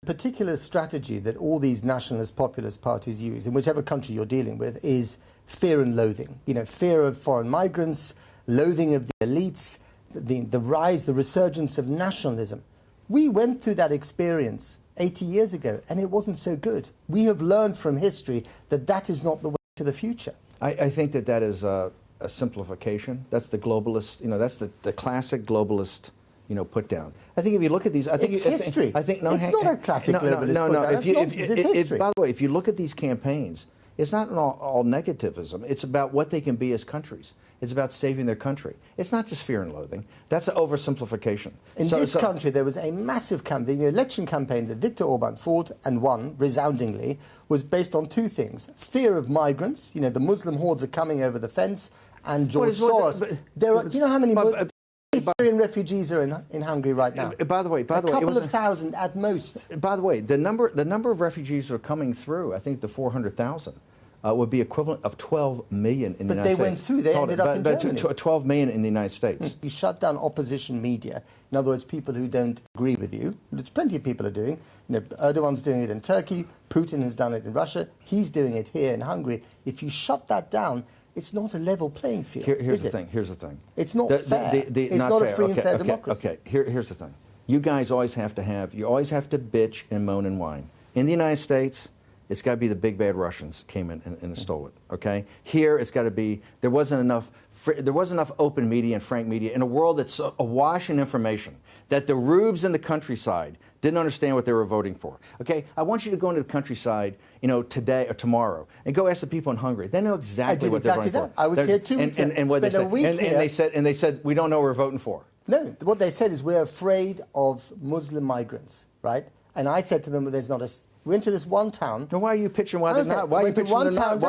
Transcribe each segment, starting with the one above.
particular strategy that all these nationalist populist parties use in whichever country you're dealing with is fear and loathing. You know, fear of foreign migrants, loathing of the elites, the rise, the resurgence of nationalism. We went through that experience 80 years ago, and it wasn't so good. We have learned from history that that is not the way to the future. I think that that is a simplification. That's the globalist, you know, that's the classic globalist, you know, put down. I think if you look at these, I think it's history. I think no, it's not a classic globalist no, put down. It's history. By the way, if you look at these campaigns, it's not all negativism. It's about what they can be as countries. It's about saving their country. It's not just fear and loathing. That's an oversimplification. In this country, there was a massive campaign. The election campaign that Viktor Orban fought and won resoundingly was based on two things: fear of migrants. You know, the Muslim hordes are coming over the fence, and George Soros. Do you know how many Syrian refugees are in Hungary right now? By the way, a couple of thousand at most. By the way, the number of refugees that are coming through, I think the 400,000. Would be equivalent of 12 million in the United States. But they went through, they ended up in Germany. 12 million in the United States. You shut down opposition media. In other words, people who don't agree with you, which plenty of people are doing. You know, Erdogan's doing it in Turkey, Putin has done it in Russia, he's doing it here in Hungary. If you shut that down, it's not a level playing field, Here's the thing. It's not fair. It's not a free and fair democracy. Okay, here's the thing. You guys always have to bitch and moan and whine. In the United States, it's got to be the big bad Russians came in and stole it. Okay, here it's got to be there wasn't enough open media and frank media in a world that's awash in information that the rubes in the countryside didn't understand what they were voting for. Okay, I want you to go into the countryside, you know, today or tomorrow, and go ask the people in Hungary. They know exactly what they're voting for. I was here 2 weeks ago. And what they said, and they said we don't know what we're voting for. No, what they said is we're afraid of Muslim migrants, right? And I said to them, there's not a. We went to this one town. Now, why are you pitching why they're not? Why are you pitching they're not?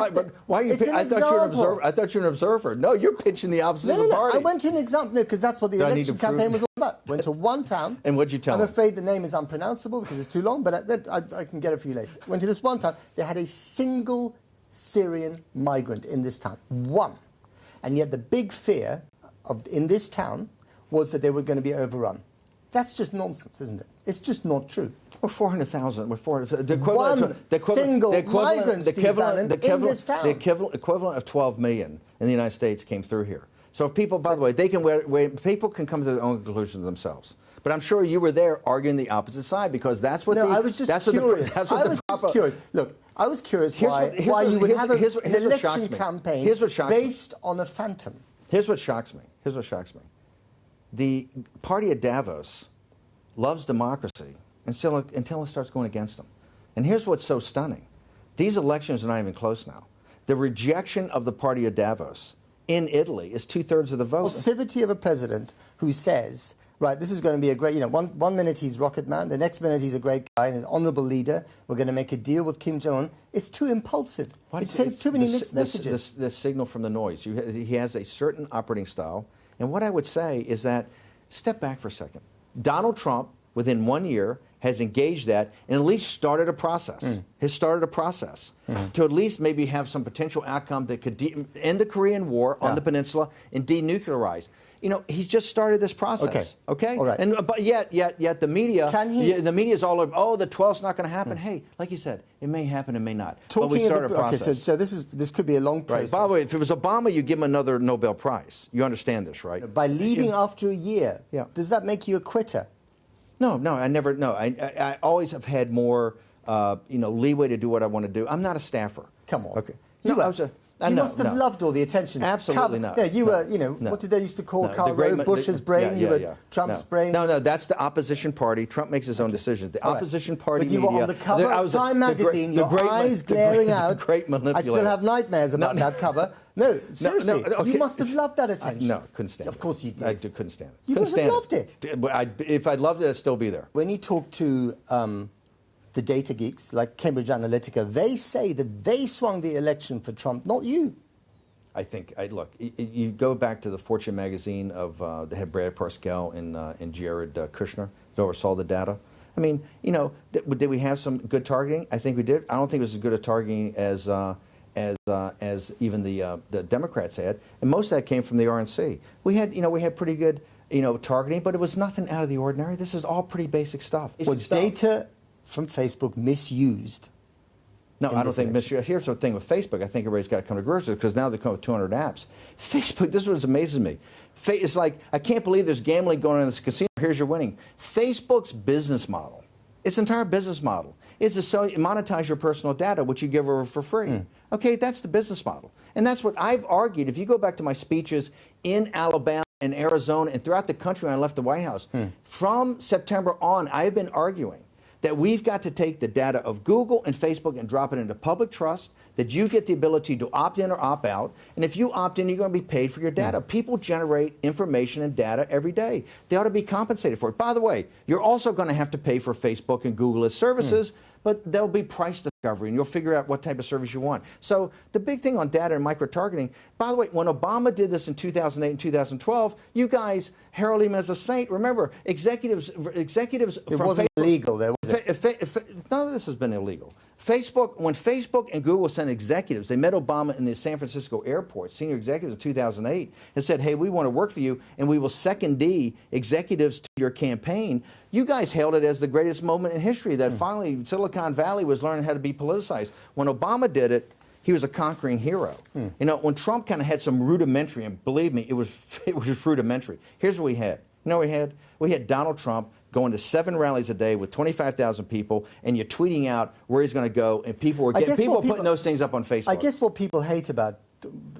Why are you? I thought you were an observer. I thought you were an observer. No, you're pitching the opposite of the party. I went to an example because that's what the election campaign was all about. Went to one town. And what'd you tell them? I'm afraid the name is unpronounceable because it's too long, but I can get it for you later. Went to this one town. They had a single Syrian migrant in this town. One. And yet the big fear in this town was that they were going to be overrun. That's just nonsense, isn't it? It's just not true. We're 400,000. We're 400. The equivalent of 12 million in the United States came through here. So if people, by the way, people can come to their own conclusions themselves. But I'm sure you were there arguing the opposite side because that's what I was just curious. Look, I was curious why you would have an election campaign based on a phantom. Here's what shocks me. The party at Davos loves democracy until it starts going against them. And here's what's so stunning. These elections are not even close now. The rejection of the party of Davos in Italy is 2/3 of the vote. Passivity of a president who says, right, this is going to be a great, you know, one minute he's rocket man, the next minute he's a great guy and an honourable leader, we're going to make a deal with Kim Jong-un. It's too impulsive. It sends too many mixed messages. The signal from the noise. He has a certain operating style. And what I would say is that, step back for a second. Donald Trump, within 1 year, has engaged that and at least started a process. To at least maybe have some potential outcome that could end the Korean War on the peninsula and denuclearize. You know, he's just started this process. Okay. All right. And but yet the media, the media is all over. Oh, the 12th's not going to happen. Hey, like you said, it may happen, it may not. But we started a process. Okay, so this could be a long process. Right. By the way, if it was Obama, you give him another Nobel Prize. You understand this, right? By leaving after a year, does that make you a quitter? No, I never. No, I always have had more, leeway to do what I want to do. I'm not a staffer. Come on. Okay. You must have loved all the attention. Absolutely not. No, you were, what did they used to call Karl Rove? Bush's brain? You were Trump's brain? No, that's the opposition party. Trump makes his own decisions. The opposition party media. But you were on the cover of Time magazine, your eyes glaring out. Great manipulator. I still have nightmares about that cover. No, seriously, you must have loved that attention. No, couldn't stand it. Of course you did. I couldn't stand it. You must have loved it. If I'd loved it, I'd still be there. When you talk to the data geeks like Cambridge Analytica, they say that they swung the election for Trump, not you. I think, look, you go back to the Fortune magazine of they had Brad Parscale and Jared Kushner that oversaw the data. I mean, did we have some good targeting? I think we did. I don't think it was as good a targeting as even the Democrats had, and most of that came from the RNC. We had pretty good targeting, but it was nothing out of the ordinary. This is all pretty basic stuff. Was data from Facebook misused. No, I don't think misuse. Here's the thing with Facebook. I think everybody's got to come to grips with it because now they come with 200 apps. Facebook, this is what amazes me. It's like, I can't believe there's gambling going on in this casino. Here's your winning. Facebook's business model, its entire business model, is to monetize your personal data, which you give over for free. Okay, that's the business model. And that's what I've argued. If you go back to my speeches in Alabama and Arizona and throughout the country when I left the White House, from September on, I've been arguing that we've got to take the data of Google and Facebook and drop it into public trust, that you get the ability to opt in or opt out, and if you opt in, you're going to be paid for your data. People generate information and data every day. They ought to be compensated for it. By the way, you're also going to have to pay for Facebook and Google as services, but there'll be price discovery, and you'll figure out what type of service you want. So the big thing on data and micro-targeting, by the way, when Obama did this in 2008 and 2012, you guys heralded him as a saint. Remember, executives it wasn't illegal, there was it? None of this has been illegal. When Facebook and Google sent executives, they met Obama in the San Francisco airport, senior executives in 2008, and said, hey, we want to work for you, and we will second D executives to your campaign. You guys hailed it as the greatest moment in history, that finally Silicon Valley was learning how to be politicized. When Obama did it, he was a conquering hero. You know, when Trump kind of had some rudimentary, and believe me, it was rudimentary. Here's what we had. You know what we had? We had Donald Trump going to 7 rallies a day with 25,000 people, and you're tweeting out where he's going to go, and people were putting those things up on Facebook. I guess what people hate about,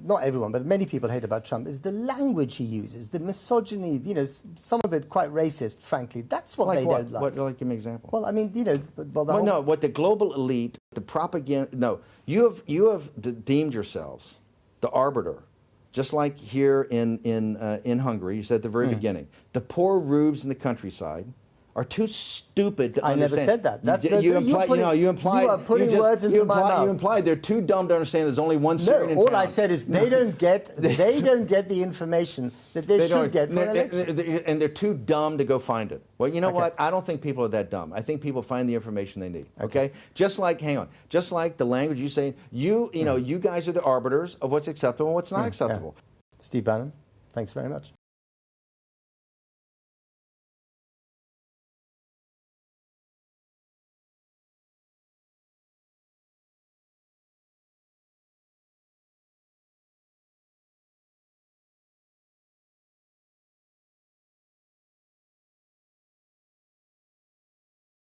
not everyone, but many people hate about Trump is the language he uses, the misogyny, you know, some of it quite racist, frankly. That's what they don't like. Give me an example. Well, I mean, you know, what the global elite, the propaganda, no, you have deemed yourselves the arbiter. Just like here in Hungary, you said at the very beginning, the poor rubes in the countryside are too stupid to understand. I never said that. You are putting words into my mouth. You implied they're too dumb to understand there's only one Syrian in town. All I said is they don't get the information that they should get for an election. And they're too dumb to go find it. Well, you know what? I don't think people are that dumb. I think people find the information they need. Okay? Just like the language you say, you guys are the arbiters of what's acceptable and what's not acceptable. Steve Bannon, thanks very much.